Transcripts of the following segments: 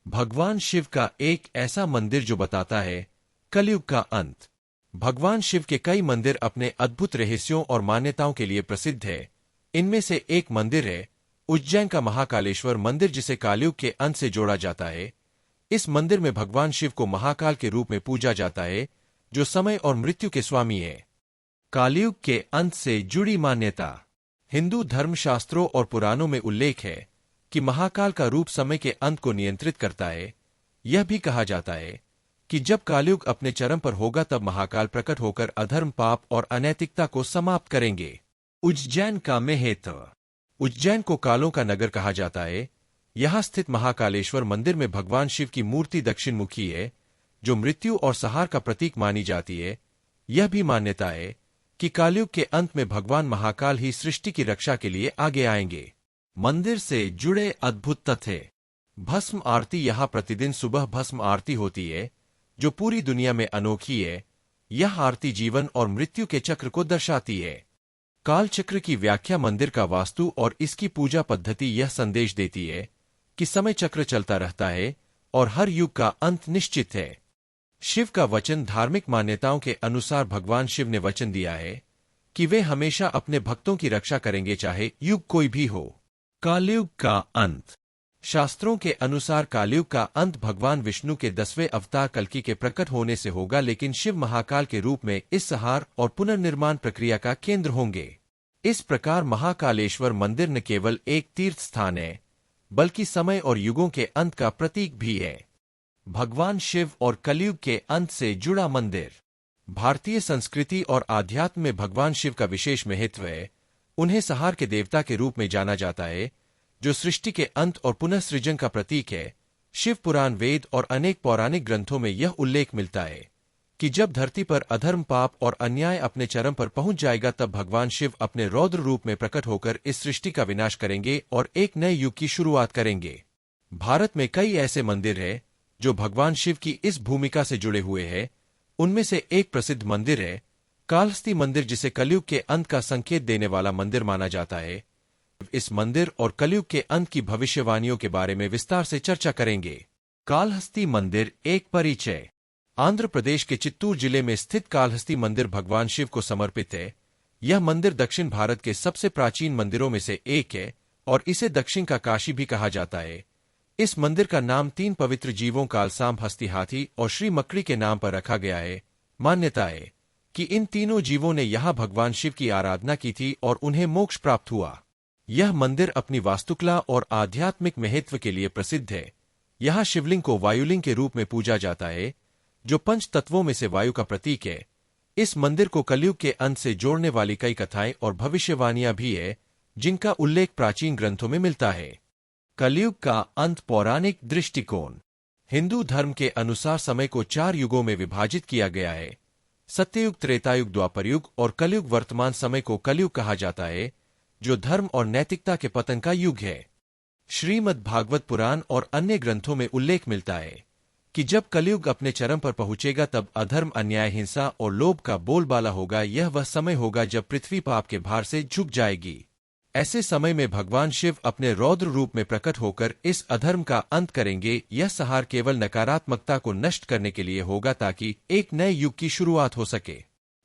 भगवान शिव का एक ऐसा मंदिर जो बताता है कलयुग का अंत। भगवान शिव के कई मंदिर अपने अद्भुत रहस्यों और मान्यताओं के लिए प्रसिद्ध है। इनमें से एक मंदिर है उज्जैन का महाकालेश्वर मंदिर, जिसे कलयुग के अंत से जोड़ा जाता है। इस मंदिर में भगवान शिव को महाकाल के रूप में पूजा जाता है, जो समय और मृत्यु के स्वामी है। कलयुग के अंत से जुड़ी मान्यता। हिंदू धर्मशास्त्रों और पुराणों में उल्लेख है कि महाकाल का रूप समय के अंत को नियंत्रित करता है। यह भी कहा जाता है कि जब कलयुग अपने चरम पर होगा तब महाकाल प्रकट होकर अधर्म, पाप और अनैतिकता को समाप्त करेंगे। उज्जैन का महत्व। उज्जैन को कालों का नगर कहा जाता है। यहां स्थित महाकालेश्वर मंदिर में भगवान शिव की मूर्ति दक्षिण मुखी है, जो मृत्यु और संहार का प्रतीक मानी जाती है। यह भी मान्यता है कि कलयुग के अंत में भगवान महाकाल ही सृष्टि की रक्षा के लिए आगे आएंगे। मंदिर से जुड़े अद्भुत तथ्य। भस्म आरती। यहां प्रतिदिन सुबह भस्म आरती होती है, जो पूरी दुनिया में अनोखी है। यह आरती जीवन और मृत्यु के चक्र को दर्शाती है। काल चक्र की व्याख्या। मंदिर का वास्तु और इसकी पूजा पद्धति यह संदेश देती है कि समय चक्र चलता रहता है और हर युग का अंत निश्चित है। शिव का वचन। धार्मिक मान्यताओं के अनुसार भगवान शिव ने वचन दिया है कि वे हमेशा अपने भक्तों की रक्षा करेंगे, चाहे युग कोई भी हो। कलयुग का अंत। शास्त्रों के अनुसार कलयुग का अंत भगवान विष्णु के 10वें अवतार कल्कि के प्रकट होने से होगा, लेकिन शिव महाकाल के रूप में इस संहार और पुनर्निर्माण प्रक्रिया का केंद्र होंगे। इस प्रकार महाकालेश्वर मंदिर न केवल एक तीर्थ स्थान है, बल्कि समय और युगों के अंत का प्रतीक भी है। भगवान शिव और कलयुग के अंत से जुड़ा मंदिर। भारतीय संस्कृति और आध्यात्म में भगवान शिव का विशेष महत्व है। उन्हें संहार के देवता के रूप में जाना जाता है, जो सृष्टि के अंत और पुनः सृजन का प्रतीक है। शिव पुराण, वेद और अनेक पौराणिक ग्रंथों में यह उल्लेख मिलता है कि जब धरती पर अधर्म, पाप और अन्याय अपने चरम पर पहुंच जाएगा, तब भगवान शिव अपने रौद्र रूप में प्रकट होकर इस सृष्टि का विनाश करेंगे और एक नए युग की शुरुआत करेंगे। भारत में कई ऐसे मंदिर हैं जो भगवान शिव की इस भूमिका से जुड़े हुए हैं। उनमें से एक प्रसिद्ध मंदिर है कालहस्ती मंदिर, जिसे कलयुग के अंत का संकेत देने वाला मंदिर माना जाता है। इस मंदिर और कलयुग के अंत की भविष्यवाणियों के बारे में विस्तार से चर्चा करेंगे। कालहस्ती मंदिर एक परिचय। आंध्र प्रदेश के चित्तूर जिले में स्थित कालहस्ती मंदिर भगवान शिव को समर्पित है। यह मंदिर दक्षिण भारत के सबसे प्राचीन मंदिरों में से एक है और इसे दक्षिण का काशी भी कहा जाता है। इस मंदिर का नाम 3 पवित्र जीवों कालसाम, हस्ती हाथी और श्री मकड़ी के नाम पर रखा गया है। मान्यता है कि इन तीनों जीवों ने यहां भगवान शिव की आराधना की थी और उन्हें मोक्ष प्राप्त हुआ। यह मंदिर अपनी वास्तुकला और आध्यात्मिक महत्व के लिए प्रसिद्ध है। यहां शिवलिंग को वायुलिंग के रूप में पूजा जाता है, जो 5 तत्वों में से वायु का प्रतीक है। इस मंदिर को कलयुग के अंत से जोड़ने वाली कई कथाएं और भविष्यवाणियां भी है, जिनका उल्लेख प्राचीन ग्रंथों में मिलता है। कलयुग का अंत। पौराणिक दृष्टिकोण। हिंदू धर्म के अनुसार समय को 4 युगों में विभाजित किया गया है। सत्ययुग, त्रेतायुग, द्वापरयुग और कलयुग। वर्तमान समय को कलयुग कहा जाता है, जो धर्म और नैतिकता के पतन का युग है। श्रीमद् भागवत पुराण और अन्य ग्रंथों में उल्लेख मिलता है कि जब कलयुग अपने चरम पर पहुंचेगा, तब अधर्म, अन्याय, हिंसा और लोभ का बोलबाला होगा। यह वह समय होगा जब पृथ्वी पाप के भार से झुक जाएगी। ऐसे समय में भगवान शिव अपने रौद्र रूप में प्रकट होकर इस अधर्म का अंत करेंगे। यह संहार केवल नकारात्मकता को नष्ट करने के लिए होगा, ताकि एक नए युग की शुरुआत हो सके।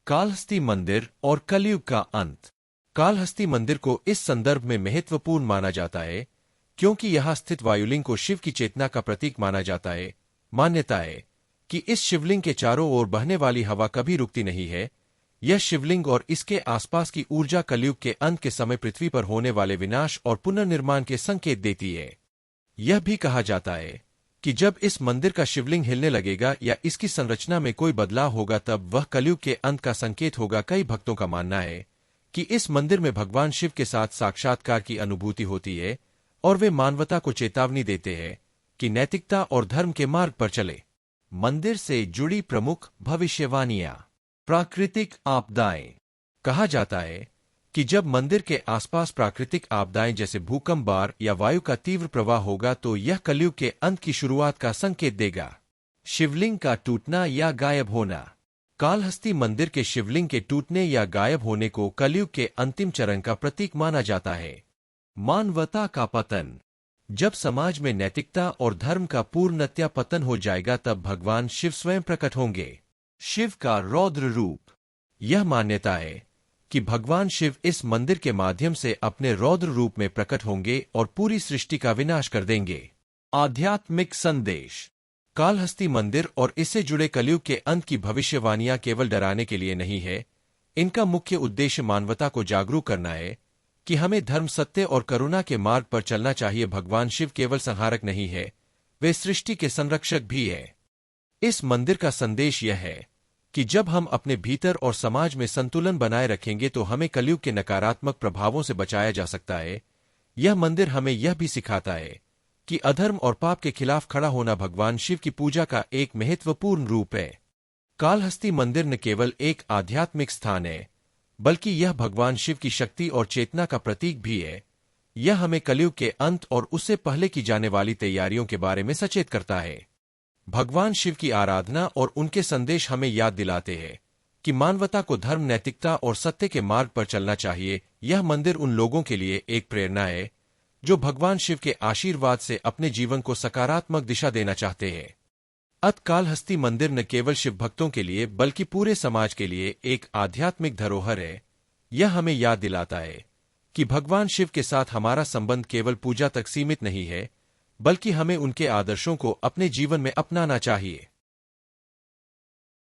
कालहस्ती मंदिर और कलयुग का अंत। कालहस्ती मंदिर को इस संदर्भ में महत्वपूर्ण माना जाता है क्योंकि यहां स्थित वायुलिंग को शिव की चेतना का प्रतीक माना जाता है। मान्यता है कि इस शिवलिंग के चारों ओर बहने वाली हवा कभी रुकती नहीं है। यह शिवलिंग और इसके आसपास की ऊर्जा कलयुग के अंत के समय पृथ्वी पर होने वाले विनाश और पुनर्निर्माण के संकेत देती है। यह भी कहा जाता है कि जब इस मंदिर का शिवलिंग हिलने लगेगा या इसकी संरचना में कोई बदलाव होगा, तब वह कलयुग के अंत का संकेत होगा। कई भक्तों का मानना है कि इस मंदिर में भगवान शिव के साथ साक्षात्कार की अनुभूति होती है और वे मानवता को चेतावनी देते हैं कि नैतिकता और धर्म के मार्ग पर चले। मंदिर से जुड़ी प्रमुख भविष्यवाणियां। प्राकृतिक आपदाएं। कहा जाता है कि जब मंदिर के आसपास प्राकृतिक आपदाएं जैसे भूकंप, बाढ़ या वायु का तीव्र प्रवाह होगा, तो यह कलयुग के अंत की शुरुआत का संकेत देगा। शिवलिंग का टूटना या गायब होना। कालहस्ती मंदिर के शिवलिंग के टूटने या गायब होने को कलयुग के अंतिम चरण का प्रतीक माना जाता है। मानवता का पतन। जब समाज में नैतिकता और धर्म का पूर्णतया पतन हो जाएगा तब भगवान शिव स्वयं प्रकट होंगे। शिव का रौद्र रूप। यह मान्यता है कि भगवान शिव इस मंदिर के माध्यम से अपने रौद्र रूप में प्रकट होंगे और पूरी सृष्टि का विनाश कर देंगे। आध्यात्मिक संदेश। कालहस्ती मंदिर और इससे जुड़े कलयुग के अंत की भविष्यवाणियां केवल डराने के लिए नहीं है, इनका मुख्य उद्देश्य मानवता को जागरूक करना है कि हमें धर्म, सत्य और करुणा के मार्ग पर चलना चाहिए। भगवान शिव केवल संहारक नहीं है, वे सृष्टि के संरक्षक भी है। इस मंदिर का संदेश यह है कि जब हम अपने भीतर और समाज में संतुलन बनाए रखेंगे तो हमें कलयुग के नकारात्मक प्रभावों से बचाया जा सकता है। यह मंदिर हमें यह भी सिखाता है कि अधर्म और पाप के खिलाफ खड़ा होना भगवान शिव की पूजा का एक महत्वपूर्ण रूप है। कालहस्ती मंदिर न केवल एक आध्यात्मिक स्थान है, बल्कि यह भगवान शिव की शक्ति और चेतना का प्रतीक भी है। यह हमें कलयुग के अंत और उससे पहले की जाने वाली तैयारियों के बारे में सचेत करता है। भगवान शिव की आराधना और उनके संदेश हमें याद दिलाते हैं कि मानवता को धर्म, नैतिकता और सत्य के मार्ग पर चलना चाहिए। यह मंदिर उन लोगों के लिए एक प्रेरणा है जो भगवान शिव के आशीर्वाद से अपने जीवन को सकारात्मक दिशा देना चाहते हैं। कालहस्ती मंदिर न केवल शिव भक्तों के लिए बल्कि पूरे समाज के लिए एक आध्यात्मिक धरोहर है। यह हमें याद दिलाता है कि भगवान शिव के साथ हमारा संबंध केवल पूजा तक सीमित नहीं है, बल्कि हमें उनके आदर्शों को अपने जीवन में अपनाना चाहिए।